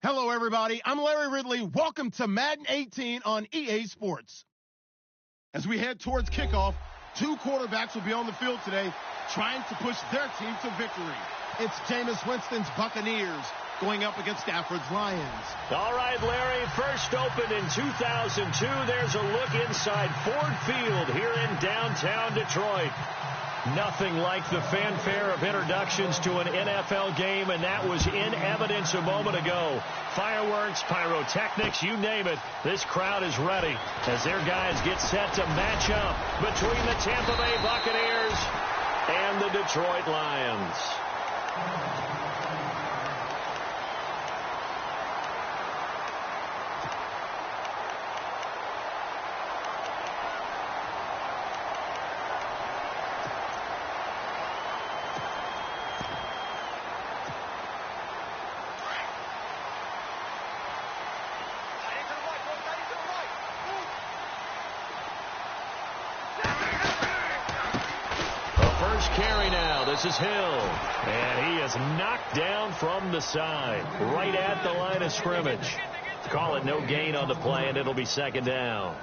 Hello, everybody. I'm Larry Ridley. Welcome to Madden 18 on EA Sports. As we head towards kickoff, two quarterbacks will be on the field today trying to push their team to victory. It's Jameis Winston's Buccaneers going up against Stafford's Lions. All right, Larry, first opened in 2002. There's a look inside Ford Field here in downtown Detroit. Nothing like the fanfare of introductions to an NFL game, and that was in evidence a moment ago. Fireworks, pyrotechnics, you name it. This crowd is ready as their guys get set to match up between the Tampa Bay Buccaneers and the Detroit Lions. Carry now. This is Hill. And he is knocked down from the side, right at the line of scrimmage. Call it no gain on the play, and it'll be second down.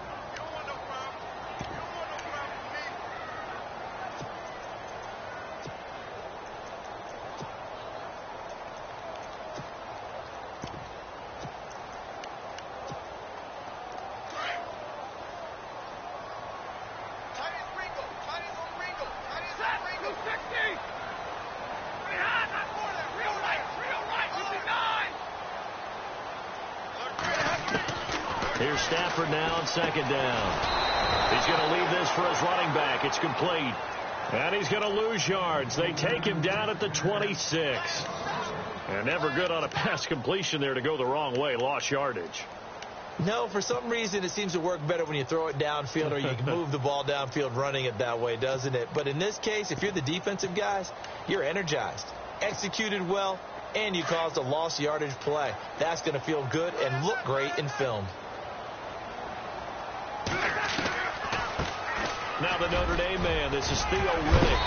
Here's Stafford now on second down. He's going to leave this for his running back. It's complete. And he's going to lose yards. They take him down at the 26. And never good on a pass completion there to go the wrong way. Lost yardage. No, for some reason it seems to work better when you throw it downfield or you can move the ball downfield running it that way, doesn't it? But in this case, if you're the defensive guys, you're energized, executed well, and you caused a lost yardage play. That's going to feel good and look great in film. Now the Notre Dame man, this is Theo Riddick.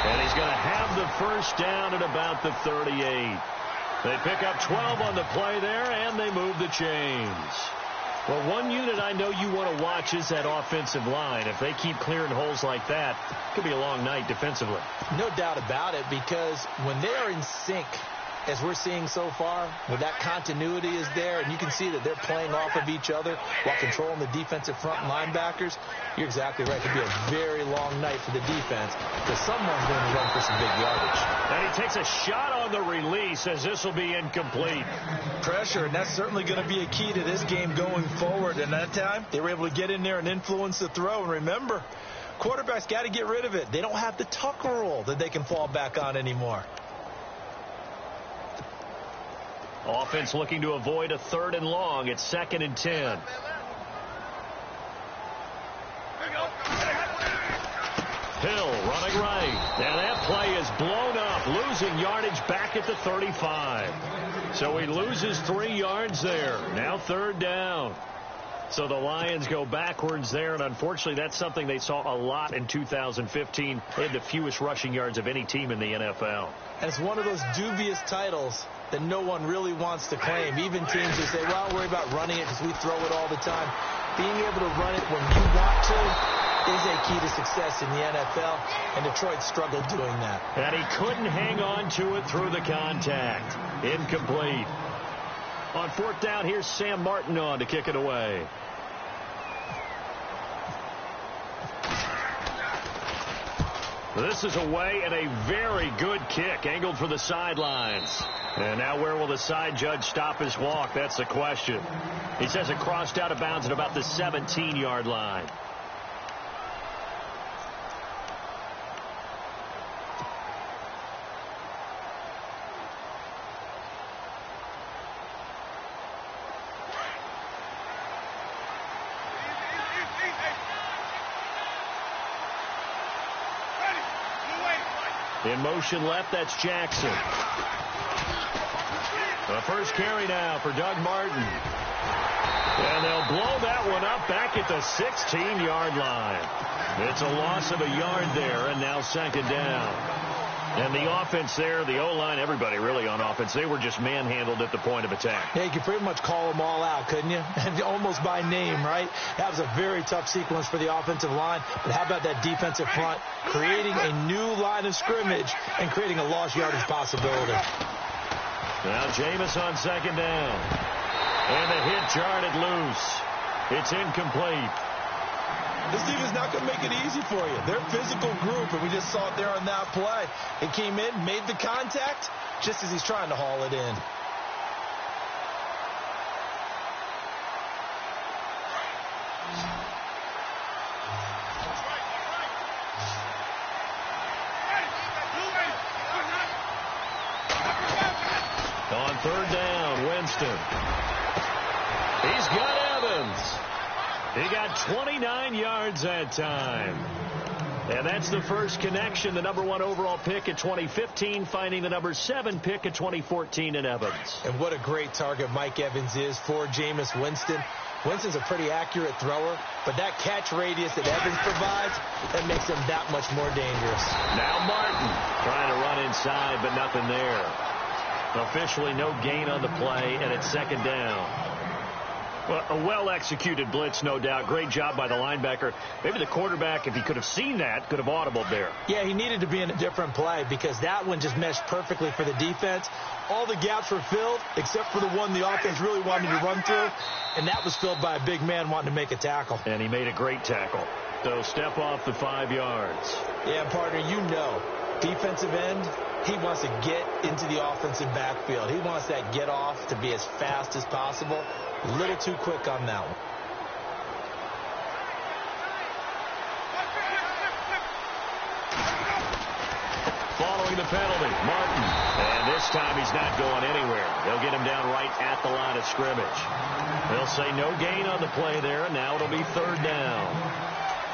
And he's going to have the first down at about the 38. They pick up 12 on the play there, and they move the chains. Well, one unit I know you want to watch is that offensive line. If they keep clearing holes like that, it could be a long night defensively. No doubt about it, because when they are in sync, as we're seeing so far, where that continuity is there, and you can see that they're playing off of each other while controlling the defensive front linebackers, you're exactly right. It could be a very long night for the defense because someone's going to run for some big yardage. And he takes a shot on the release as this will be incomplete. Pressure, and that's certainly going to be a key to this game going forward. And that time, they were able to get in there and influence the throw. And remember, quarterbacks got to get rid of it. They don't have the tuck rule that they can fall back on anymore. Offense looking to avoid a 3rd and long. It's 2nd and 10. Hill running right. And that play is blown up, losing yardage back at the 35. So he loses 3 yards there. Now 3rd down. So the Lions go backwards there, and unfortunately that's something they saw a lot in 2015. They had the fewest rushing yards of any team in the NFL. And it's one of those dubious titles that no one really wants to claim. Even teams who say, well, I'll worry about running it because we throw it all the time. Being able to run it when you want to is a key to success in the NFL, and Detroit struggled doing that. And he couldn't hang on to it through the contact. Incomplete. On 4th down, here's Sam Martin on to kick it away. This is away, and a very good kick angled for the sidelines. And now where will the side judge stop his walk? That's the question. He says it crossed out of bounds at about the 17-yard line. In motion left, that's Jackson. The first carry now for Doug Martin. And they'll blow that one up back at the 16-yard line. It's a loss of a yard there, and now 2nd down. And the offense there, the O-line, everybody really on offense, they were just manhandled at the point of attack. Yeah, you could pretty much call them all out, couldn't you? Almost by name, right? That was a very tough sequence for the offensive line. But how about that defensive front creating a new line of scrimmage and creating a lost yardage possibility? Now Jameis on second down. And the hit jarred it loose. It's incomplete. This defense is not going to make it easy for you. They're a physical group, and we just saw it there on that play. It came in, made the contact, just as he's trying to haul it in. On third down, Winston. He's got Evans. He got 29 yards that time. And that's the first connection, the number 1 overall pick in 2015, finding the number 7 pick in 2014 in Evans. And what a great target Mike Evans is for Jameis Winston. Winston's a pretty accurate thrower, but that catch radius that Evans provides, that makes him that much more dangerous. Now Martin trying to run inside, but nothing there. Officially no gain on the play, and it's second down. Well, a well-executed blitz, no doubt. Great job by the linebacker. Maybe the quarterback, if he could have seen that, could have audibled there. Yeah, he needed to be in a different play because that one just meshed perfectly for the defense. All the gaps were filled except for the one the offense really wanted to run through, and that was filled by a big man wanting to make a tackle. And he made a great tackle. So step off the 5 yards. Yeah, partner, you know, defensive end, he wants to get into the offensive backfield. He wants that get off to be as fast as possible. A little too quick on that one. Following the penalty, Martin. And this time he's not going anywhere. They'll get him down right at the line of scrimmage. They'll say no gain on the play there, and now it'll be third down.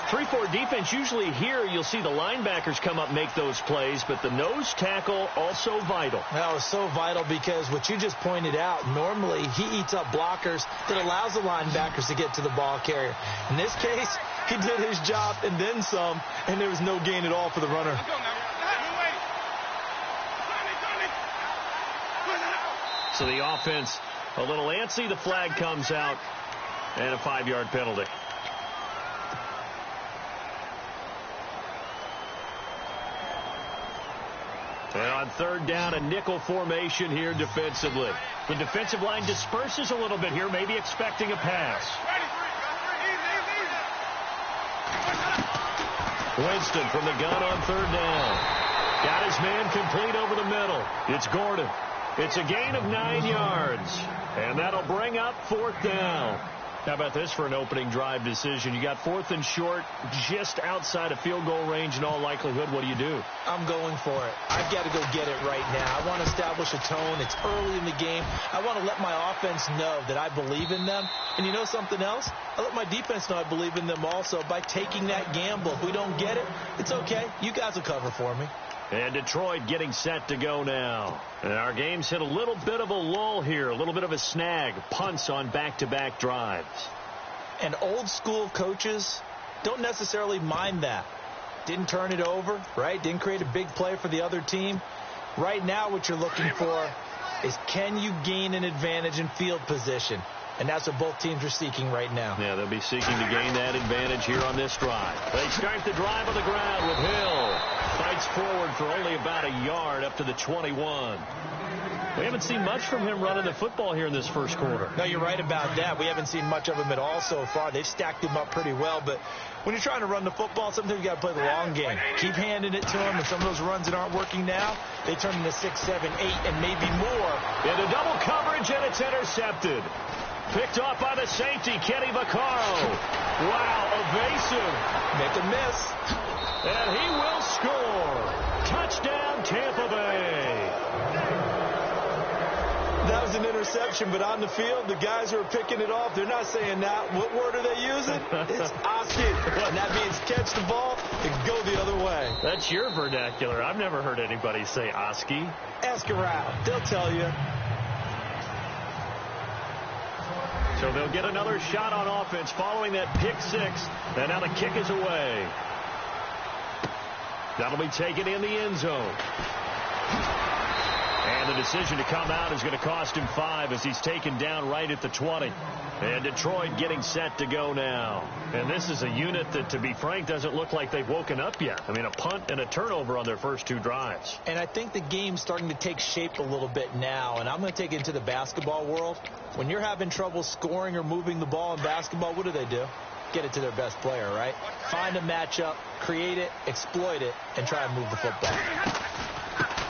3-4 defense, usually here you'll see the linebackers come up make those plays, but the nose tackle also vital. That was so vital because what you just pointed out, normally he eats up blockers that allows the linebackers to get to the ball carrier. In this case, he did his job and then some, and there was no gain at all for the runner. So the offense a little antsy. The flag comes out, and a 5-yard penalty. And on third down, a nickel formation here defensively. The defensive line disperses a little bit here, maybe expecting a pass. Winston from the gun on third down. Got his man complete over the middle. It's Gordon. It's a gain of 9 yards. And that'll bring up fourth down. How about this for an opening drive decision? You got 4th and short, just outside of field goal range in all likelihood. What do you do? I'm going for it. I've got to go get it right now. I want to establish a tone. It's early in the game. I want to let my offense know that I believe in them. And you know something else? I let my defense know I believe in them also by taking that gamble. If we don't get it, it's okay. You guys will cover for me. And Detroit getting set to go now. And our game's hit a little bit of a lull here, a little bit of a snag. Punts on back-to-back drives. And old school coaches don't necessarily mind that. Didn't turn it over, right? Didn't create a big play for the other team. Right now what you're looking for is can you gain an advantage in field position? And that's what both teams are seeking right now. Yeah, they'll be seeking to gain that advantage here on this drive. They start the drive on the ground with Hill. Fights forward for only about a yard up to the 21. We haven't seen much from him running the football here in this first quarter. No, you're right about that. We haven't seen much of him at all so far. They've stacked him up pretty well. But when you're trying to run the football, sometimes you got to play the long game. Keep handing it to him. And some of those runs that aren't working now, they turn into 6, 7, 8, and maybe more. Into double coverage, and it's intercepted. Picked off by the safety, Kenny Vaccaro. Wow, evasive. Make a miss. And he will score. Touchdown, Tampa Bay. That was an interception, but on the field, the guys who are picking it off, they're not saying that. What word are they using? It's Oski. And that means catch the ball and go the other way. That's your vernacular. I've never heard anybody say Oski. Ask around. They'll tell you. So they'll get another shot on offense following that pick six. And now the kick is away. That'll be taken in the end zone. And the decision to come out is going to cost him 5 as he's taken down right at the 20. And Detroit getting set to go now. And this is a unit that, to be frank, doesn't look like they've woken up yet. I mean, a punt and a turnover on their first 2 drives. And I think the game's starting to take shape a little bit now. And I'm going to take it into the basketball world. When you're having trouble scoring or moving the ball in basketball, what do? Get it to their best player, right? Find a matchup, create it, exploit it, and try and move the football.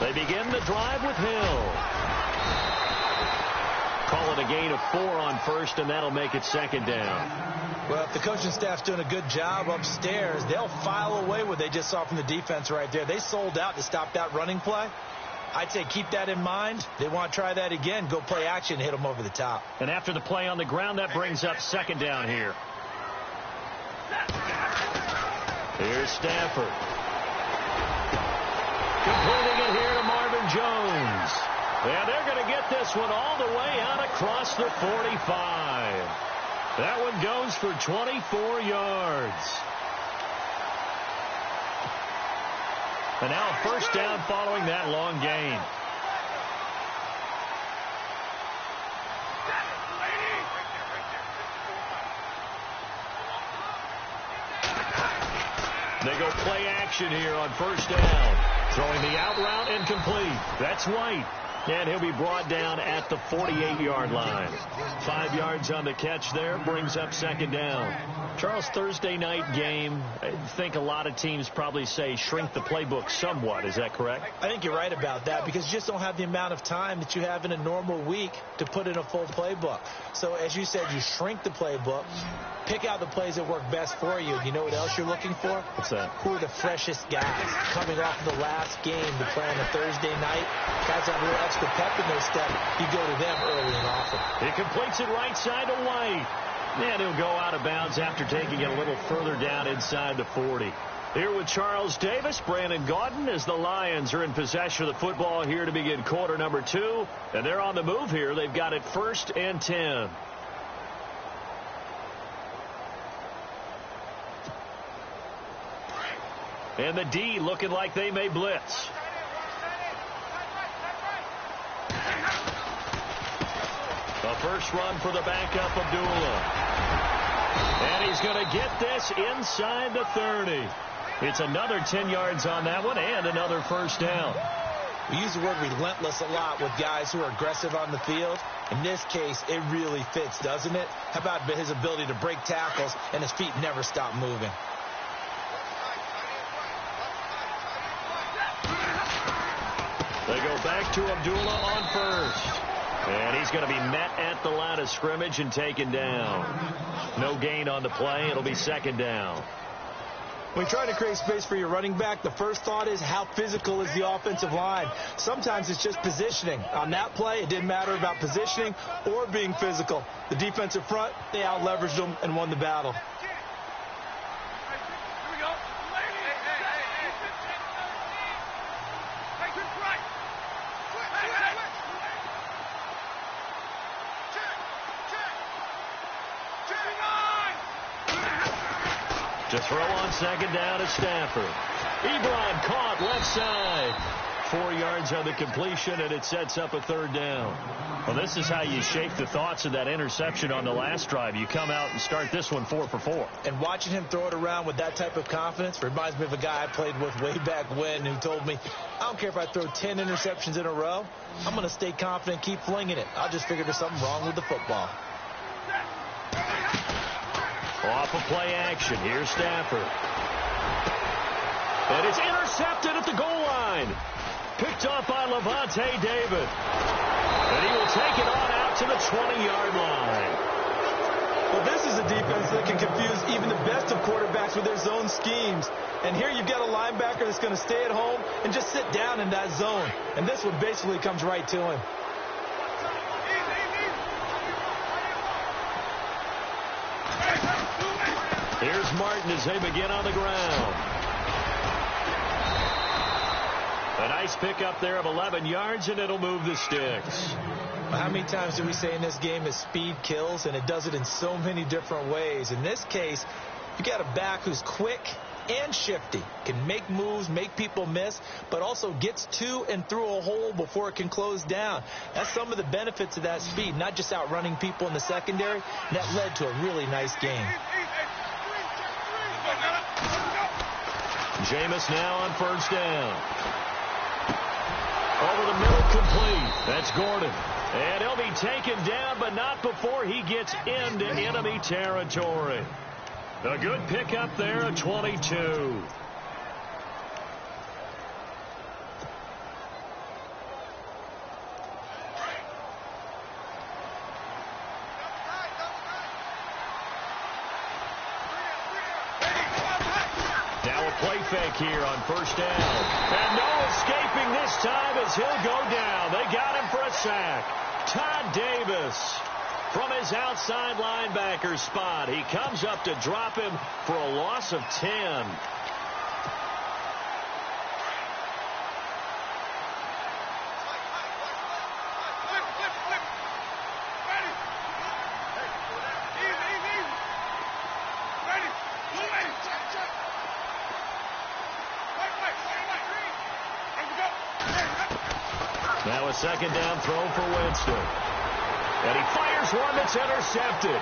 They begin the drive with Hill. Call it a gain of 4 on first, and that'll make it second down. Well, if the coaching staff's doing a good job upstairs, they'll file away what they just saw from the defense right there. They sold out to stop that running play. I'd say keep that in mind. They want to try that again. Go play action, hit them over the top. And after the play on the ground, that brings up second down here. Here's Stafford. Completing it here to Marvin Jones. And they're going to get this one all the way out across the 45. That one goes for 24 yards. And now a first down following that long gain. They go play action here on first down. Throwing the out route incomplete. That's White. And he'll be brought down at the 48-yard line. 5 yards on the catch there. Brings up second down. Charles, Thursday night game, I think a lot of teams probably say shrink the playbook somewhat. Is that correct? I think you're right about that because you just don't have the amount of time that you have in a normal week to put in a full playbook. So, as you said, you shrink the playbook, pick out the plays that work best for you. You know what else you're looking for? What's that? Who are the freshest guys coming off of the last game to play on a Thursday night? Guys have a little extra pep in their step. You go to them early and often. He completes it right side to White. And he'll go out of bounds after taking it a little further down inside the 40. Here with Charles Davis, Brandon Gaudin, as the Lions are in possession of the football here to begin quarter number 2. And they're on the move here. They've got it 1st and 10. And the D looking like they may blitz. The first run for the backup, Abdullah. And he's going to get this inside the 30. It's another 10 yards on that one and another first down. We use the word relentless a lot with guys who are aggressive on the field. In this case, it really fits, doesn't it? How about his ability to break tackles and his feet never stop moving? They go back to Abdullah on first. And he's going to be met at the line of scrimmage and taken down. No gain on the play. It'll be second down. When you're trying to create space for your running back, the first thought is how physical is the offensive line. Sometimes it's just positioning. On that play, it didn't matter about positioning or being physical. The defensive front, they out-leveraged them and won the battle. To throw on second down is Stafford. Ebron caught left side. 4 yards on the completion, and it sets up a third down. Well, this is how you shape the thoughts of that interception on the last drive. You come out and start this one 4 for 4. And watching him throw it around with that type of confidence reminds me of a guy I played with way back when who told me, I don't care if I throw 10 interceptions in a row. I'm going to stay confident, keep flinging it. I'll just figure there's something wrong with the football. Off of play action. Here's Stafford. And it's intercepted at the goal line. Picked off by Levante David. And he will take it on out to the 20-yard line. Well, this is a defense that can confuse even the best of quarterbacks with their zone schemes. And here you've got a linebacker that's going to stay at home and just sit down in that zone. And this one basically comes right to him. Here's Martin as they begin on the ground. A nice pickup there of 11 yards, and it'll move the sticks. How many times do we say in this game that speed kills, and it does it in so many different ways? In this case, you got a back who's quick, and shifty. Can make moves, make people miss, but also gets to and through a hole before it can close down. That's some of the benefits of that speed, not just outrunning people in the secondary. That led to a really nice game. Jameis now on first down. Over the middle, complete. That's Gordon. And he'll be taken down, but not before he gets into enemy territory. A good pickup there at 22. Play fake here on first down. And no escaping this time as he'll go down. They got him for a sack. Todd Davis from his outside linebacker spot. He comes up to drop him for a loss of 10. Now a second down throw for Winston. And he fires one that's intercepted.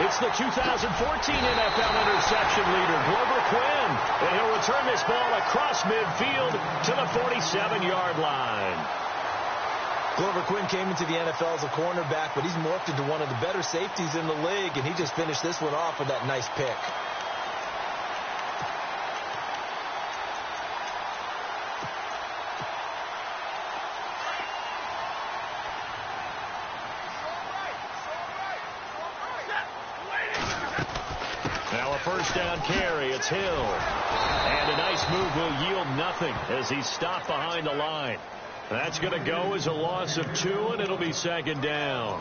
It's the 2014 NFL interception leader, Glover Quinn. And he'll return this ball across midfield to the 47-yard line. Glover Quinn came into the NFL as a cornerback, but he's morphed into one of the better safeties in the league, and he just finished this one off with that nice pick. First down carry. It's Hill. And a nice move will yield nothing as he's stopped behind the line. That's going to go as a loss of 2, and it'll be second down.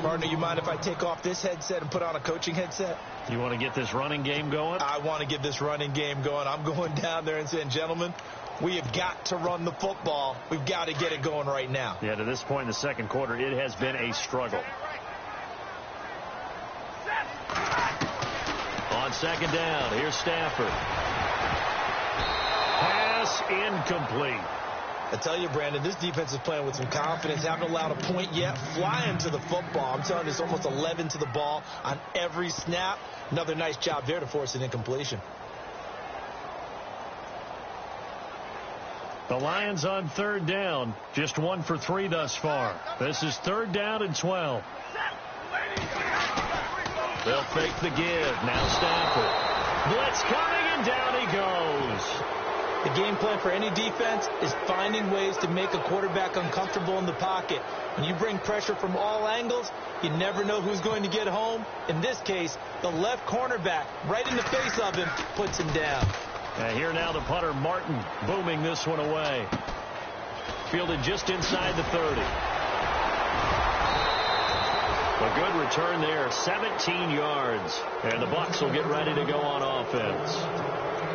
Partner, you mind if I take off this headset and put on a coaching headset? You want to get this running game going? I want to get this running game going. I'm going down there and saying, gentlemen, we have got to run the football. We've got to get it going right now. Yeah, to this point in the second quarter, it has been a struggle. On second down, here's Stafford. Pass incomplete. I tell you, Brandon, this defense is playing with some confidence. Haven't allowed a point yet. Flying to the football. I'm telling you, it's almost 11 to the ball on every snap. Another nice job there to force an incompletion. The Lions on third down. Just 1 for 3 thus far. This is third down and 12. They'll fake the give. Now Stafford. Blitz coming, and down he goes. The game plan for any defense is finding ways to make a quarterback uncomfortable in the pocket. When you bring pressure from all angles, you never know who's going to get home. In this case, the left cornerback, right in the face of him, puts him down. And here now the punter, Martin, booming this one away. Fielded just inside the 30. A good return there, 17 yards. And the Bucs will get ready to go on offense.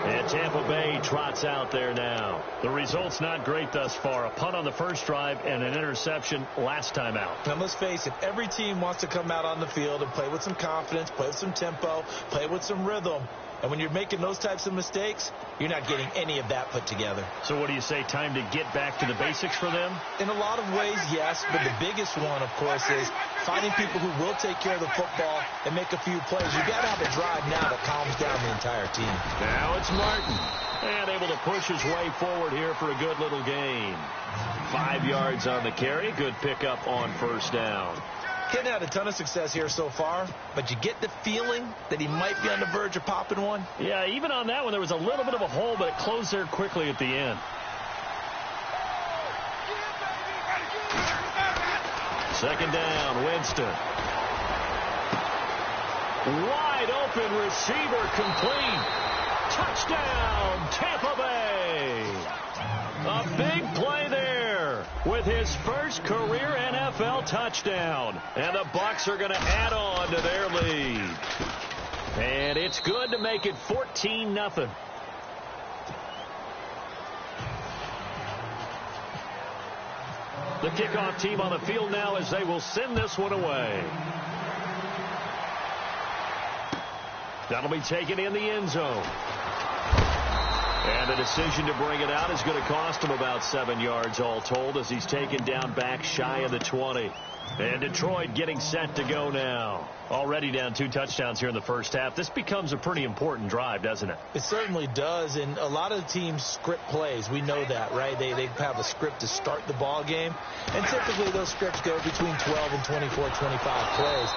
And Tampa Bay trots out there now. The result's not great thus far. A punt on the first drive and an interception last time out. Now, let's face it, every team wants to come out on the field and play with some confidence, play with some tempo, play with some rhythm. And when you're making those types of mistakes, you're not getting any of that put together. So what do you say, time to get back to the basics for them? In a lot of ways, yes. But the biggest one, of course, is finding people who will take care of the football and make a few plays. You've got to have a drive now that calms down the entire team. Now it's Martin. And able to push his way forward here for a good little gain. 5 yards on the carry. Good pickup on first down. He hasn't had a ton of success here so far, but you get the feeling that he might be on the verge of popping one. Yeah, even on that one, there was a little bit of a hole, but it closed there quickly at the end. Second down, Winston. Wide open receiver, complete. Touchdown, Tampa Bay. A big play there with his first career NFL touchdown. And the Bucs are going to add on to their lead. And it's good to make it 14-0. The kickoff team on the field now as they will send this one away. That'll be taken in the end zone. And the decision to bring it out is going to cost him about 7 yards all told as he's taken down back shy of the 20. And Detroit getting set to go now. Already down 2 touchdowns here in the first half. This becomes a pretty important drive, doesn't it? It certainly does, and a lot of the teams script plays. We know that, right? They have a script to start the ball game, and typically those scripts go between 12 and 24, 25 plays.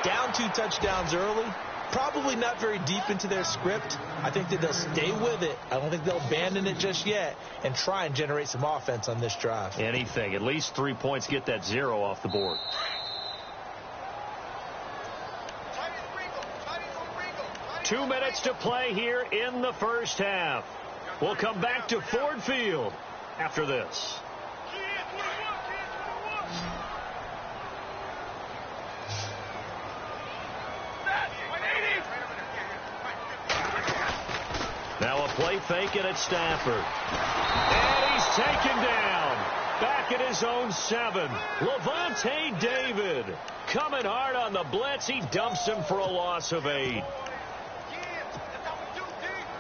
Down 2 touchdowns early, probably not very deep into their script. I think that they'll stay with it. I don't think they'll abandon it just yet and try and generate some offense on this drive. Anything. At least 3 points, get that 0 off the board. 2 minutes to play here in the first half. We'll come back to Ford Field after this. Now a play fake and it's Stafford. And he's taken down. Back at his own 7. Levante David coming hard on the blitz. He dumps him for a loss of 8.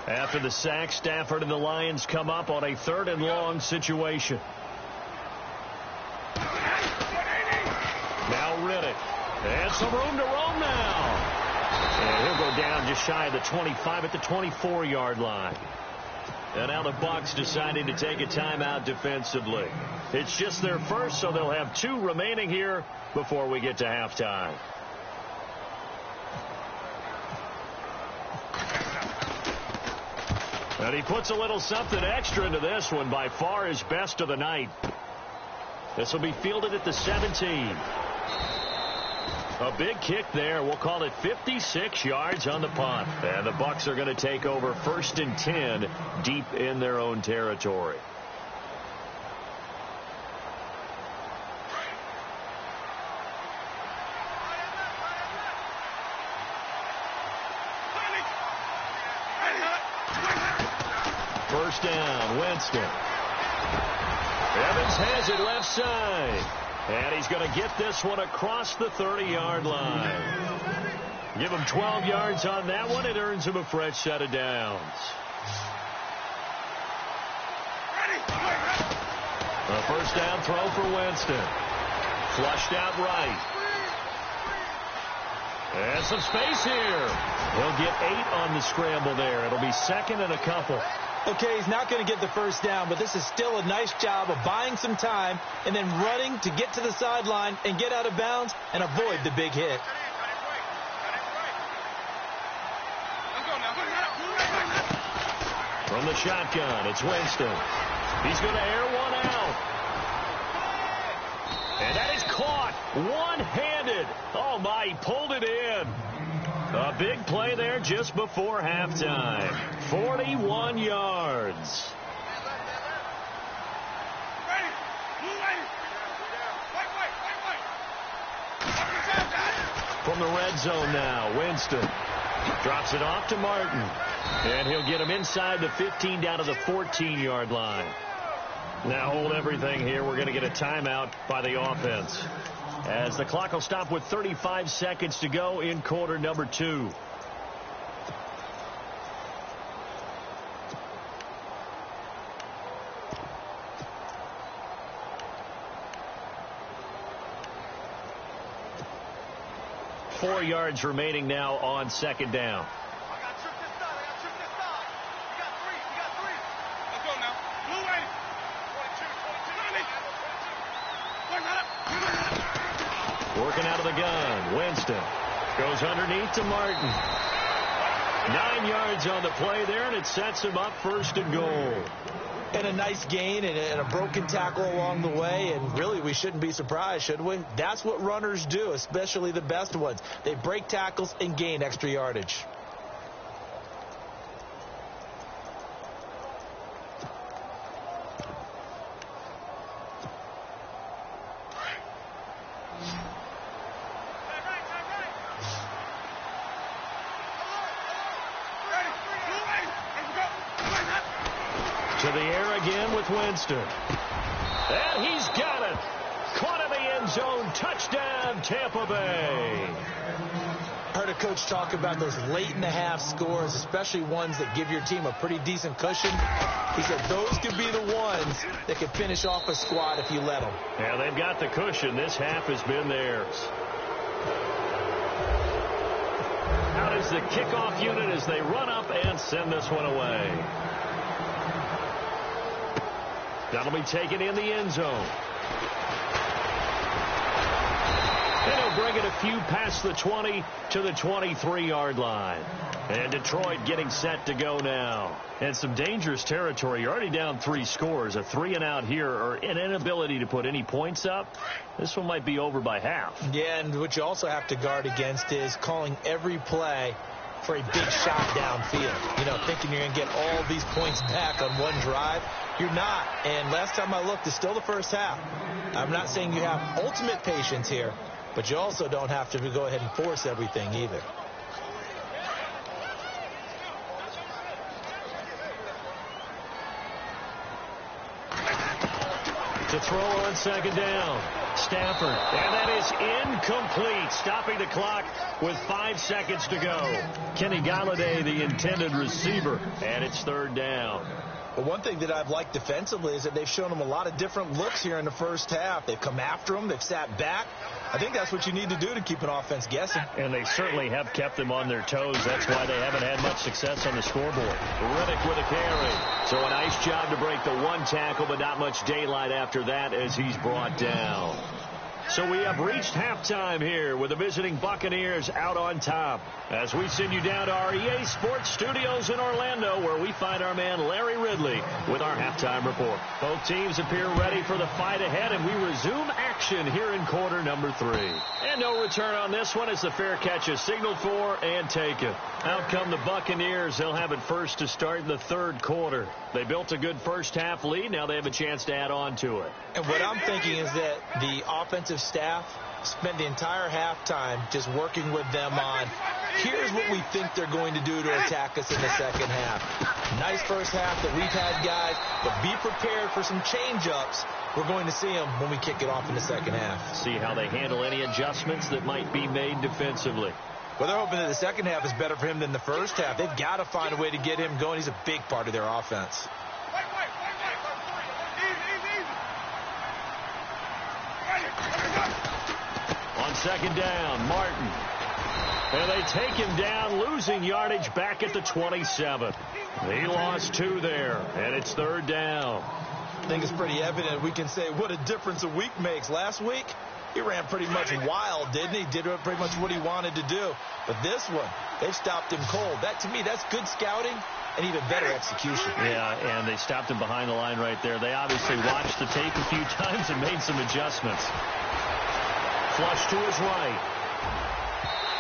After the sack, Stafford and the Lions come up on a 3rd and long situation. Now Riddick. And some room to roam now. And he'll go down just shy of the 25 at the 24-yard line. And now the Bucs deciding to take a timeout defensively. It's just their first, so they'll have 2 remaining here before we get to halftime. And he puts a little something extra into this one, by far his best of the night. This will be fielded at the 17. A big kick there. We'll call it 56 yards on the punt. And the Bucs are going to take over 1st and 10 deep in their own territory. First down, Winston. Evans has it left side. And he's going to get this one across the 30-yard line. Give him 12 yards on that one. It earns him a fresh set of downs. A first down throw for Winston. Flushed out right. And some space here. He'll get 8 on the scramble there. It'll be 2nd and a couple. Okay, he's not going to get the first down, but this is still a nice job of buying some time and then running to get to the sideline and get out of bounds and avoid the big hit. From the shotgun, it's Winston. He's going to air one out. And that is caught one-handed. Oh, my, he pulled it in. A big play there just before halftime. 41 yards. From the red zone now, Winston drops it off to Martin. And he'll get him inside the 15 down to the 14-yard line. Now hold everything here. We're going to get a timeout by the offense, as the clock will stop with 35 seconds to go in quarter number 2. Four yards remaining now on 2nd down. Working out of the gun, Winston goes underneath to Martin. 9 yards on the play there, and it sets him up 1st and goal. And a nice gain and a broken tackle along the way, and really we shouldn't be surprised, should we? That's what runners do, especially the best ones. They break tackles and gain extra yardage. To the air again with Winston. And he's got it. Caught in the end zone. Touchdown, Tampa Bay. Heard a a coach talk about those late-in-the-half scores, especially ones that give your team a pretty decent cushion. He said those could be the ones that could finish off a squad if you let them. Yeah, they've got the cushion. This half has been theirs. Out is the kickoff unit as they run up and send this one away. That'll be taken in the end zone. And he'll bring it a few past the 20 to the 23-yard line. And Detroit getting set to go now. And some dangerous territory. You're already down 3 scores. A 3-and-out here, or an inability to put any points up. This one might be over by half. Yeah, and what you also have to guard against is calling every play for a big shot downfield. You know, thinking you're going to get all these points back on one drive. You're not. And last time I looked, it's still the first half. I'm not saying you have ultimate patience here, but you also don't have to go ahead and force everything either. To throw on second down. Stafford. And that is incomplete. Stopping the clock with 5 seconds to go. Kenny Galladay, the intended receiver. And it's third down. But one thing that I've liked defensively is that they've shown them a lot of different looks here in the first half. They've come after them. They've sat back. I think that's what you need to do to keep an offense guessing. And they certainly have kept them on their toes. That's why they haven't had much success on the scoreboard. Riddick with a carry. So a nice job to break the 1 tackle, but not much daylight after that as he's brought down. So we have reached halftime here with the visiting Buccaneers out on top. As we send you down to our EA Sports Studios in Orlando, where we find our man Larry Ridley with our halftime report. Both teams appear ready for the fight ahead, and we resume action here in quarter number 3. And no return on this one as the fair catch is signaled for and taken. Out come the Buccaneers. They'll have it first to start the third quarter. They built a good first half lead. Now they have a chance to add on to it. And what I'm thinking is that the offensive staff spent the entire halftime just working with them on, here's what we think they're going to do to attack us in the second half. Nice first half that we've had, guys, but be prepared for some change-ups. We're going to see them when we kick it off in the second half. See how they handle any adjustments that might be made defensively. Well, they're hoping that the second half is better for him than the first half. They've got to find a way to get him going. He's a big part of their offense. On second down, Martin. And they take him down, losing yardage back at the 27. He lost 2 there, and it's third down. I think it's pretty evident. We can say what a difference a week makes. Last week, he ran pretty much wild, didn't he? Did pretty much what he wanted to do. But this one, they've stopped him cold. That, to me, that's good scouting and even better execution. Yeah, and they stopped him behind the line right there. They obviously watched the tape a few times and made some adjustments. Flush to his right.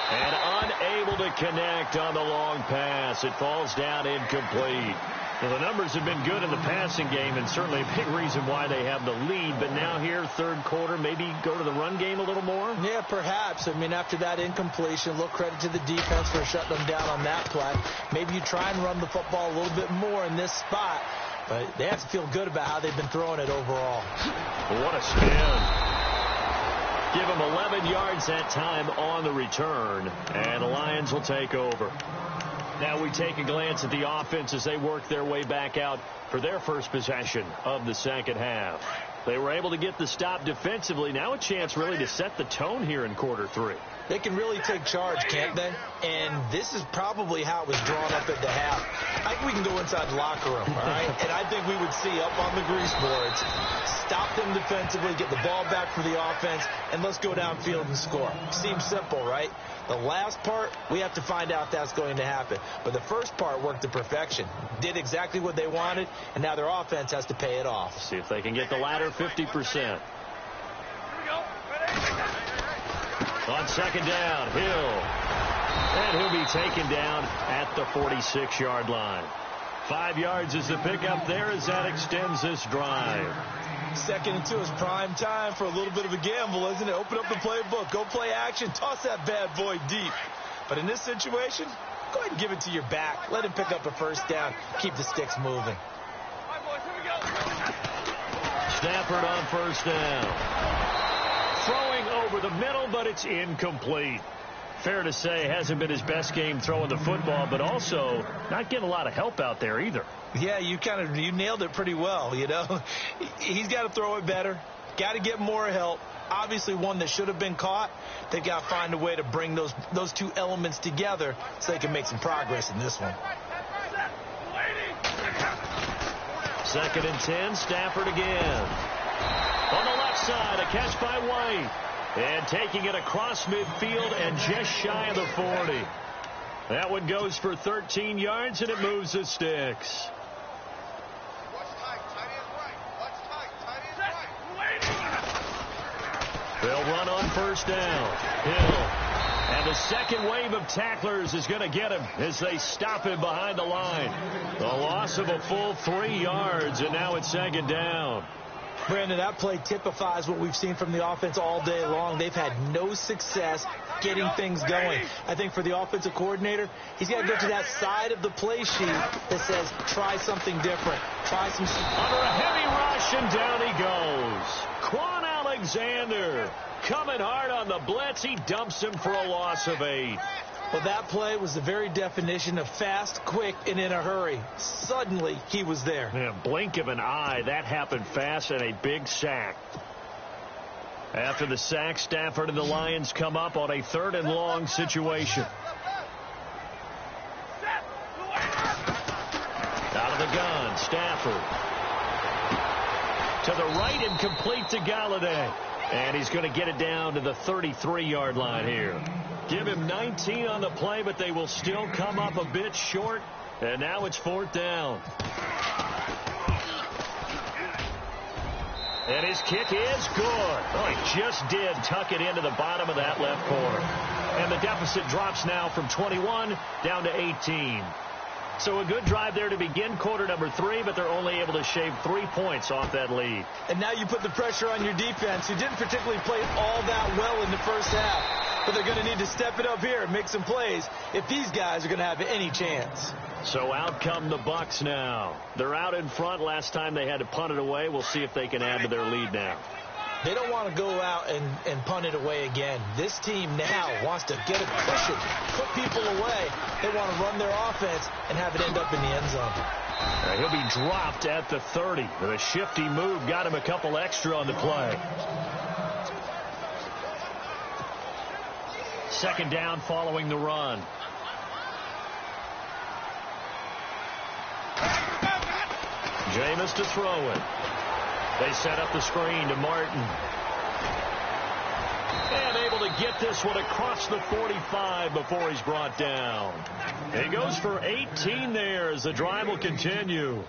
And unable to connect on the long pass. It falls down incomplete. Well, the numbers have been good in the passing game, and certainly a big reason why they have the lead. But now here, third quarter, maybe go to the run game a little more? Yeah, perhaps. I mean, after that incompletion, a little credit to the defense for shutting them down on that play. Maybe you try and run the football a little bit more in this spot. But they have to feel good about how they've been throwing it overall. What a spin. Give them 11 yards that time on the return, and the Lions will take over. Now we take a glance at the offense as they work their way back out for their first possession of the second half. They were able to get the stop defensively. Now a chance really to set the tone here in quarter 3. They can really take charge, can't they? And this is probably how it was drawn up at the half. I think we can go inside the locker room, all right? And I think we would see up on the grease boards, stop them defensively, get the ball back for the offense, and let's go downfield and score. Seems simple, right? The last part, we have to find out if that's going to happen. But the first part worked to perfection. Did exactly what they wanted, and now their offense has to pay it off. See if they can get the latter 50%. On second down, Hill. And he'll be taken down at the 46-yard line. 5 yards is the pickup there as that extends this drive. 2nd and 2 is prime time for a little bit of a gamble, isn't it? Open up the playbook, go play action, toss that bad boy deep. But in this situation, go ahead and give it to your back. Let him pick up a first down. Keep the sticks moving. Stafford on first down. Throwing over the middle, but it's incomplete. Fair to say, hasn't been his best game throwing the football, but also not getting a lot of help out there either. Yeah, you nailed it pretty well, you know. He's got to throw it better, got to get more help. Obviously one that should have been caught. They've got to find a way to bring those two elements together so they can make some progress in this one. 2nd and 10, Stafford again. On the left side, a catch by White. And taking it across midfield and just shy of the 40. That one goes for 13 yards, and it moves the sticks. They'll run on 1st down. Hill. And the second wave of tacklers is going to get him as they stop him behind the line. The loss of a full 3 yards, and now it's 2nd down. Brandon, that play typifies what we've seen from the offense all day long. They've had no success getting things going. I think for the offensive coordinator, he's got to go to that side of the play sheet that says, try something different. Try some... Under a heavy rush, and down he goes. Quan Alexander coming hard on the blitz. He dumps him for a loss of 8. Well, that play was the very definition of fast, quick, and in a hurry. Suddenly, he was there. Yeah, blink of an eye. That happened fast, and a big sack. After the sack, Stafford and the Lions come up on a 3rd and long situation. Out of the gun, Stafford. To the right and complete to Galladay. And he's going to get it down to the 33-yard line here. Give him 19 on the play, but they will still come up a bit short. And now it's 4th down. And his kick is good. Oh, he just did tuck it into the bottom of that left corner. And the deficit drops now from 21 down to 18. So a good drive there to begin quarter number 3, but they're only able to shave 3 points off that lead. And now you put the pressure on your defense, who didn't particularly play all that well in the first half. But they're going to need to step it up here and make some plays if these guys are going to have any chance. So out come the Bucs now. They're out in front. Last time they had to punt it away. We'll see if they can add to their lead now. They don't want to go out and punt it away again. This team now wants to get it, push it, put people away. They want to run their offense and have it end up in the end zone. He'll be dropped at the 30. The shifty move got him a couple extra on the play. 2nd down following the run. Jameis to throw it. They set up the screen to Martin. And able to get this one across the 45 before he's brought down. He goes for 18 there as the drive will continue.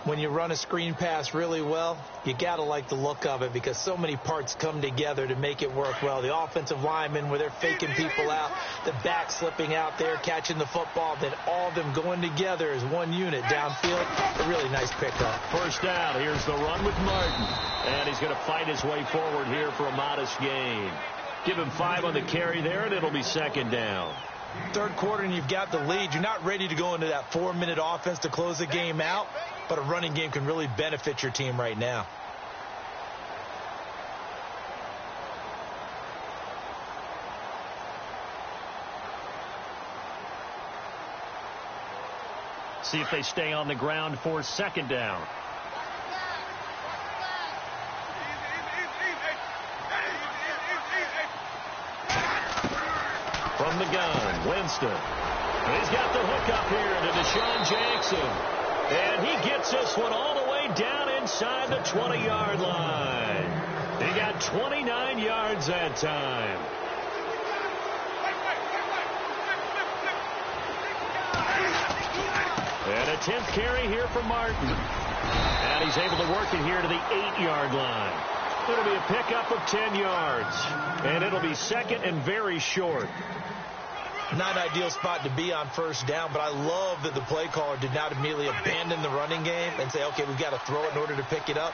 When you run a screen pass really well, you got to like the look of it because so many parts come together to make it work well. The offensive linemen, where they're faking people out, the back slipping out there, catching the football, then all of them going together as one unit downfield. A really nice pickup. 1st down. Here's the run with Martin. And he's going to fight his way forward here for a modest gain. Give him 5 on the carry there, and it'll be 2nd down. 3rd quarter, and you've got the lead. You're not ready to go into that 4-minute offense to close the game out, but a running game can really benefit your team right now. See if they stay on the ground for 2nd down. From the gun, Winston. He's got the hook up here to Deshaun Jackson. And he gets this one all the way down inside the 20-yard line. He got 29 yards that time. And a 10th carry here for Martin. And he's able to work it here to the 8-yard line. It'll be a pickup of 10 yards. And it'll be 2nd and very short. Not an ideal spot to be on 1st down, but I love that the play caller did not immediately abandon the running game and say, okay, we've got to throw it in order to pick it up.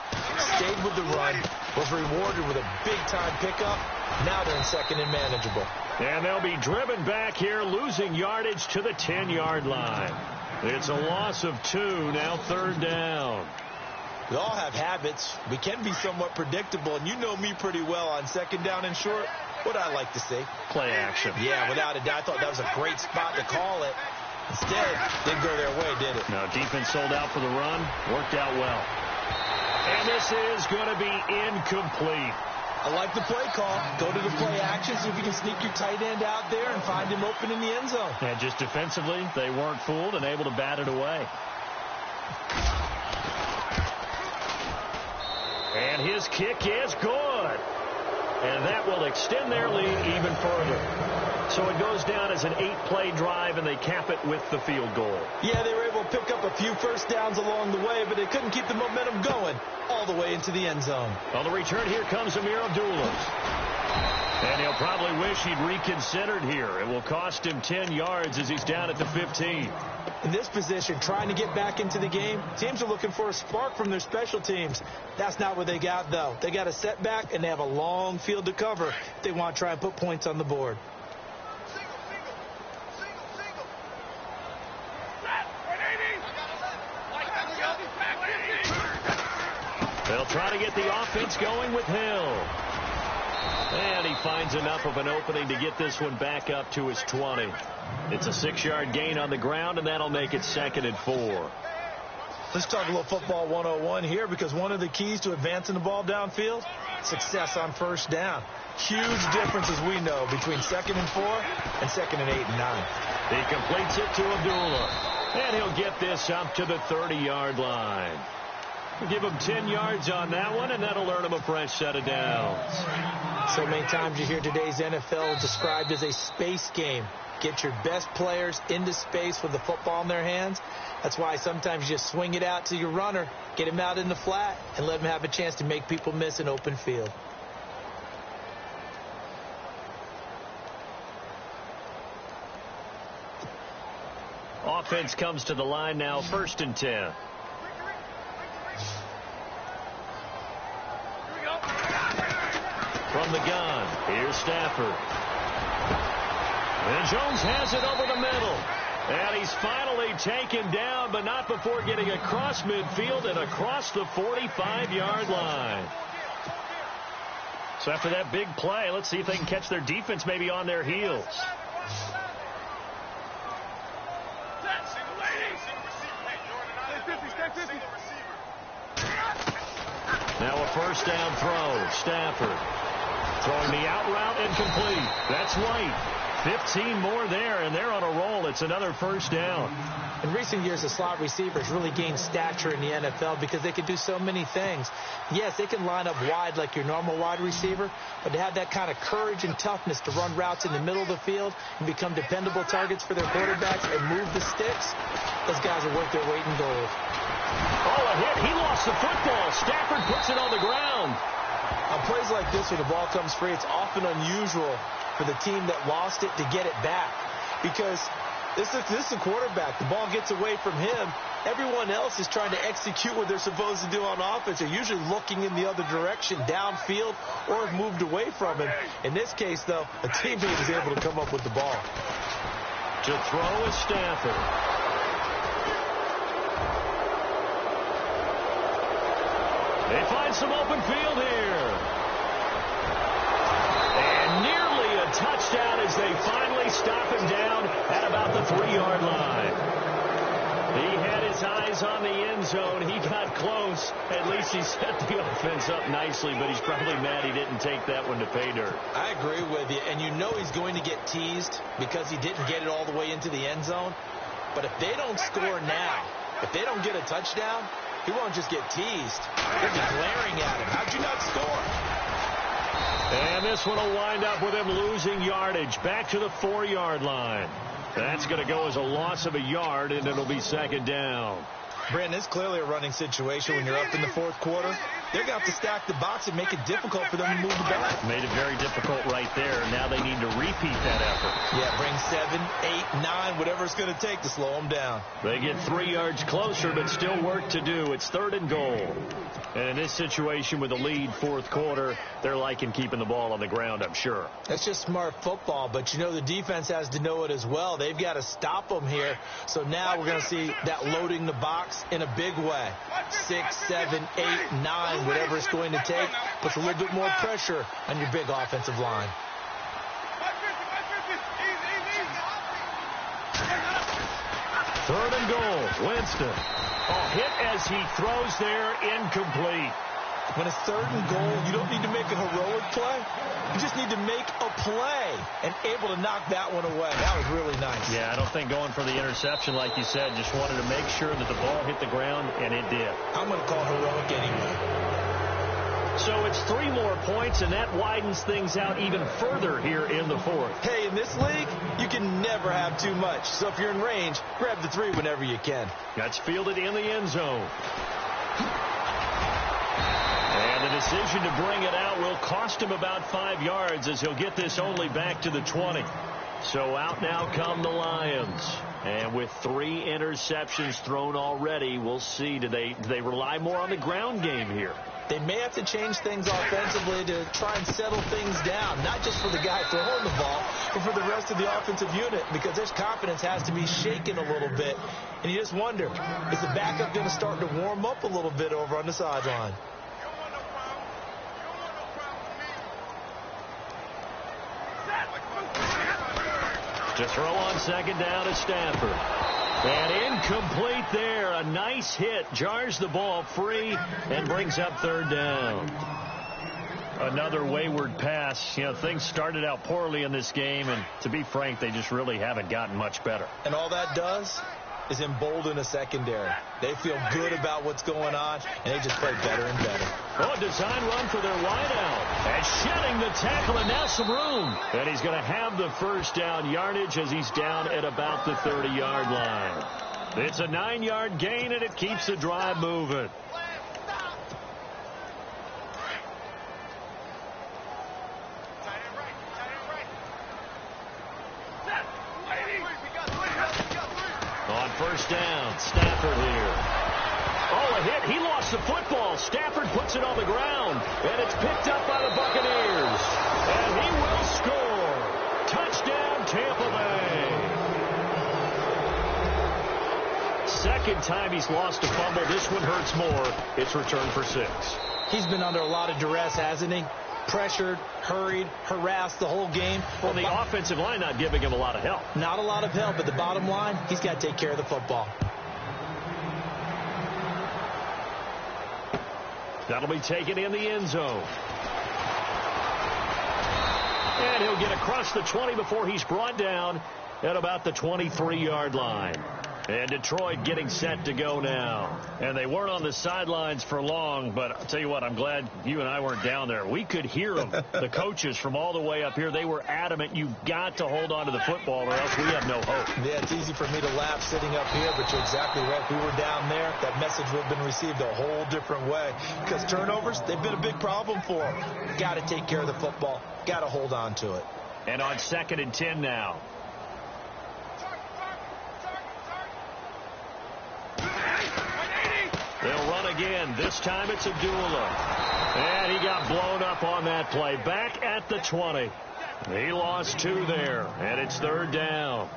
Stayed with the run, was rewarded with a big-time pickup. Now they're in 2nd and manageable. And they'll be driven back here, losing yardage to the 10-yard line. It's a loss of 2, now 3rd down. We all have habits. We can be somewhat predictable, and you know me pretty well on second down and short. What I like to say? Play action. Yeah, without a doubt. I thought that was a great spot to call it. Instead, didn't go their way, did it? No, defense sold out for the run. Worked out well. And this is going to be incomplete. I like the play call. Go to the play action, see if you can sneak your tight end out there and find him open in the end zone. And just defensively, they weren't fooled and able to bat it away. And his kick is good. And that will extend their lead even further. So it goes down as an 8-play drive, and they cap it with the field goal. Yeah, they were able to pick up a few first downs along the way, but they couldn't keep the momentum going all the way into the end zone. On the return, here comes Amir Abdullah. And he'll probably wish he'd reconsidered here. It will cost him 10 yards as he's down at the 15. In this position, trying to get back into the game, teams are looking for a spark from their special teams. That's not what they got, though. They got a setback, and they have a long field to cover if they want to try and put points on the board. They'll try to get the offense going with Hill. And he finds enough of an opening to get this one back up to his 20. It's a 6-yard gain on the ground, and that'll make it 2nd and 4. Let's talk a little football 101 here, because one of the keys to advancing the ball downfield, success on first down. Huge difference, as we know, between 2nd and 4 and 2nd and 8 and 9. He completes it to Abdullah. And he'll get this up to the 30-yard line. Give him 10 yards on that one, and that'll earn him a fresh set of downs. So many times you hear today's NFL described as a space game. Get your best players into space with the football in their hands. That's why sometimes you just swing it out to your runner, get him out in the flat, and let him have a chance to make people miss an open field. Offense comes to the line now, 1st and 10. From the gun, here's Stafford. And Jones has it over the middle. And he's finally taken down, but not before getting across midfield and across the 45-yard line. So after that big play, let's see if they can catch their defense maybe on their heels. Now a first down throw. Stafford throwing the out route incomplete. That's White. 15 more there, and they're on a roll. It's another first down. In recent years, the slot receivers really gained stature in the NFL because they can do so many things. Yes, they can line up wide like your normal wide receiver, but to have that kind of courage and toughness to run routes in the middle of the field and become dependable targets for their quarterbacks and move the sticks, those guys are worth their weight in gold. Oh, a hit. He lost the football. Stafford puts it on the ground. On plays like this where the ball comes free, it's often unusual for the team that lost it to get it back, because this is a quarterback. The ball gets away from him. Everyone else is trying to execute what they're supposed to do on offense. They're usually looking in the other direction, downfield, or have moved away from him. In this case, though, a teammate is able to come up with the ball. To throw is Stafford. They find some open field here. And nearly a touchdown as they finally stop him down at about the 3-yard line. He had his eyes on the end zone. He got close. At least he set the offense up nicely, but he's probably mad he didn't take that one to pay dirt. I agree with you, and you know he's going to get teased because he didn't get it all the way into the end zone. But if they don't score now, if they don't get a touchdown, he won't just get teased. They'll be glaring at him. How'd you not score? And this one will wind up with him losing yardage back to the 4-yard line. That's going to go as a loss of a yard, and it'll be 2nd down. Brandon, it's clearly a running situation when you're up in the 4th quarter. they're going to have to stack the box and make it difficult for them to move the ball. Made it very difficult right there. Now they need to repeat that effort. Yeah, bring 7, 8, 9, whatever it's going to take to slow them down. They get 3 yards closer, but still work to do. It's 3rd and goal. And in this situation with a lead, fourth quarter, they're liking keeping the ball on the ground, I'm sure. That's just smart football, but you know the defense has to know it as well. They've got to stop them here. So now we're going to see that loading the box in a big way. 6, 7, 8, 9, whatever it's going to take, puts a little bit more pressure on your big offensive line. Third and goal, Winston. Oh, hit as he throws there, incomplete. When it's 3rd and goal, you don't need to make a heroic play. You just need to make a play and able to knock that one away. That was really nice. Yeah, I don't think going for the interception, like you said, just wanted to make sure that the ball hit the ground, and it did. I'm going to call heroic anyway. So it's 3 more points, and that widens things out even further here in the fourth. Hey, in this league, you can never have too much. So if you're in range, grab the 3 whenever you can. That's fielded in the end zone. And the decision to bring it out will cost him about 5 yards as he'll get this only back to the 20. So out now come the Lions. And with 3 interceptions thrown already, we'll see. Do they rely more on the ground game here? They may have to change things offensively to try and settle things down, not just for the guy throwing the ball, but for the rest of the offensive unit, because their confidence has to be shaken a little bit. And you just wonder, is the backup going to start to warm up a little bit over on the sideline? To throw on 2nd down is Stafford. And incomplete there. A nice hit. Jars the ball free and brings up 3rd down. Another wayward pass. You know, things started out poorly in this game, and to be frank, they just really haven't gotten much better. And all that does is embolden a secondary. They feel good about what's going on, and they just play better and better. Oh, design run for their wideout. And shedding the tackle, and now some room. And he's going to have the 1st down yardage as he's down at about the 30-yard line. It's a 9-yard gain, and it keeps the drive moving. On 1st down, Stafford here. Oh, a hit. He lost the football. Stafford puts it on the ground, and it's picked up by the Buccaneers. And he will score. Touchdown, Tampa Bay. 2nd time he's lost a fumble. This one hurts more. It's returned for 6. He's been under a lot of duress, hasn't he? Pressured, hurried, harassed the whole game. Well, the offensive line not giving him a lot of help. Not a lot of help, but the bottom line, he's got to take care of the football. That'll be taken in the end zone. And he'll get across the 20 before he's brought down at about the 23-yard line. And Detroit getting set to go now. And they weren't on the sidelines for long, but I'll tell you what, I'm glad you and I weren't down there. We could hear them, the coaches from all the way up here. They were adamant, you've got to hold on to the football or else we have no hope. Yeah, it's easy for me to laugh sitting up here, but you're exactly right. If we were down there, that message would have been received a whole different way. Because turnovers, they've been a big problem for them. Got to take care of the football. Got to hold on to it. And on 2nd and 10 now. They'll run again. This time it's Abdullah. And he got blown up on that play. Back at the 20. He lost 2 there. And it's 3rd down.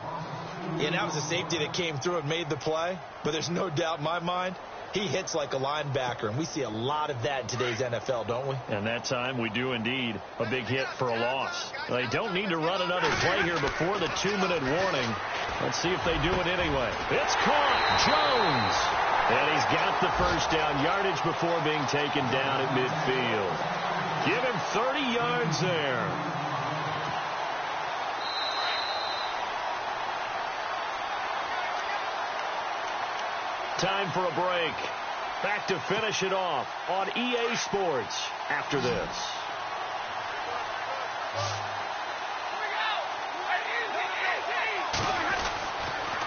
Yeah, that was a safety that came through and made the play. But there's no doubt in my mind, he hits like a linebacker. And we see a lot of that in today's NFL, don't we? And that time we do indeed. A big hit for a loss. They don't need to run another play here before the 2-minute warning. Let's see if they do it anyway. It's caught. Jones. And he's got the 1st down yardage before being taken down at midfield. Give him 30 yards there. Time for a break. Back to finish it off on EA Sports after this.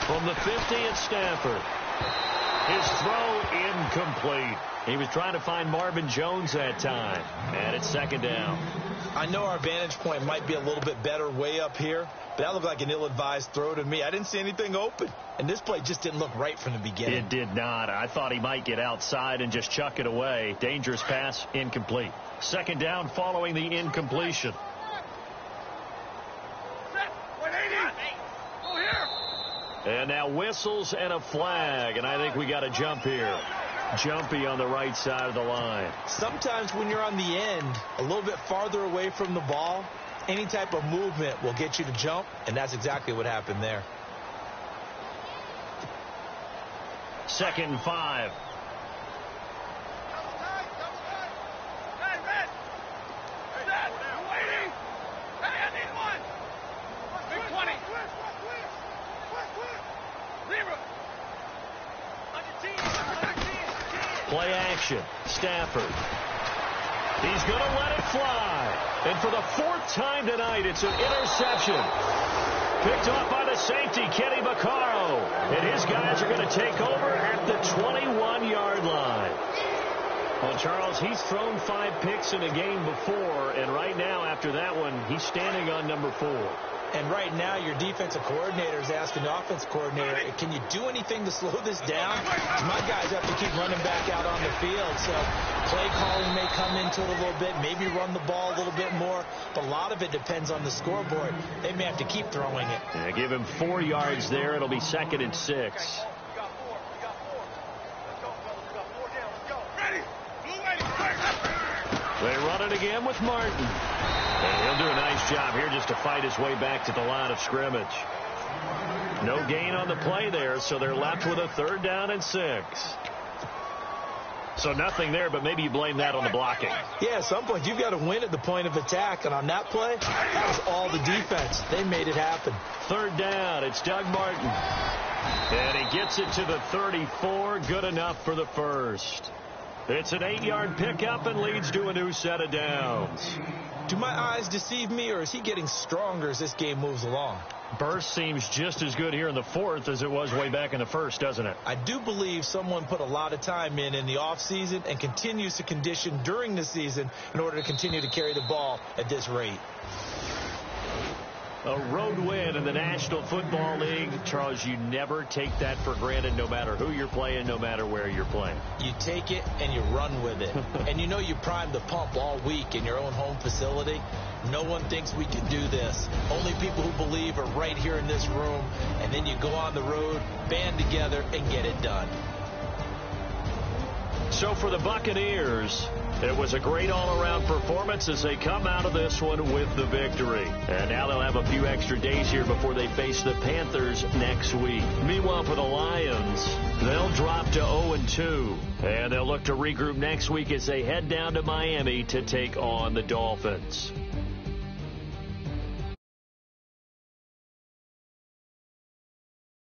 From the 50 at Stafford. His throw incomplete. He was trying to find Marvin Jones that time. And it's second down. I know our vantage point might be a little bit better way up here, but that looked like an ill-advised throw to me. I didn't see anything open. And this play just didn't look right from the beginning. It did not. I thought he might get outside and just chuck it away. Dangerous pass, incomplete. Second down following the incompletion. And now whistles and a flag, and I think we got a jump here. Jumpy on the right side of the line. Sometimes when you're on the end, a little bit farther away from the ball, any type of movement will get you to jump, and that's exactly what happened there. 2nd and 5. Play action. Stafford. He's going to let it fly. And for the 4th time tonight, it's an interception. Picked off by the safety, Kenny Vaccaro. And his guys are going to take over at the 21-yard line. Well, Charles, he's thrown 5 picks in a game before, and right now, after that one, he's standing on number 4. And right now, your defensive coordinator is asking the offensive coordinator, can you do anything to slow this down? My guys have to keep running back out on the field, so play calling may come into it a little bit, maybe run the ball a little bit more, but a lot of it depends on the scoreboard. They may have to keep throwing it. Yeah, give him 4 yards there. It'll be 2nd and 6. They run it again with Martin. And he'll do a nice job here just to fight his way back to the line of scrimmage. No gain on the play there, so they're left with a 3rd down and 6. So nothing there, but maybe you blame that on the blocking. Yeah, at some point you've got to win at the point of attack, and on that play, that was all the defense. They made it happen. 3rd down, it's Doug Martin. And he gets it to the 34, good enough for the first. It's an 8-yard pickup and leads to a new set of downs. Do my eyes deceive me, or is he getting stronger as this game moves along? Burst seems just as good here in the 4th as it was way back in the 1st, doesn't it? I do believe someone put a lot of time in the offseason and continues to condition during the season in order to continue to carry the ball at this rate. A road win in the National Football League. Charles, you never take that for granted no matter who you're playing, no matter where you're playing. You take it and you run with it. And you know you primed the pump all week in your own home facility. No one thinks we can do this. Only people who believe are right here in this room. And then you go on the road, band together, and get it done. So for the Buccaneers, it was a great all-around performance as they come out of this one with the victory. And now they'll have a few extra days here before they face the Panthers next week. Meanwhile, for the Lions, they'll drop to 0-2. And they'll look to regroup next week as they head down to Miami to take on the Dolphins.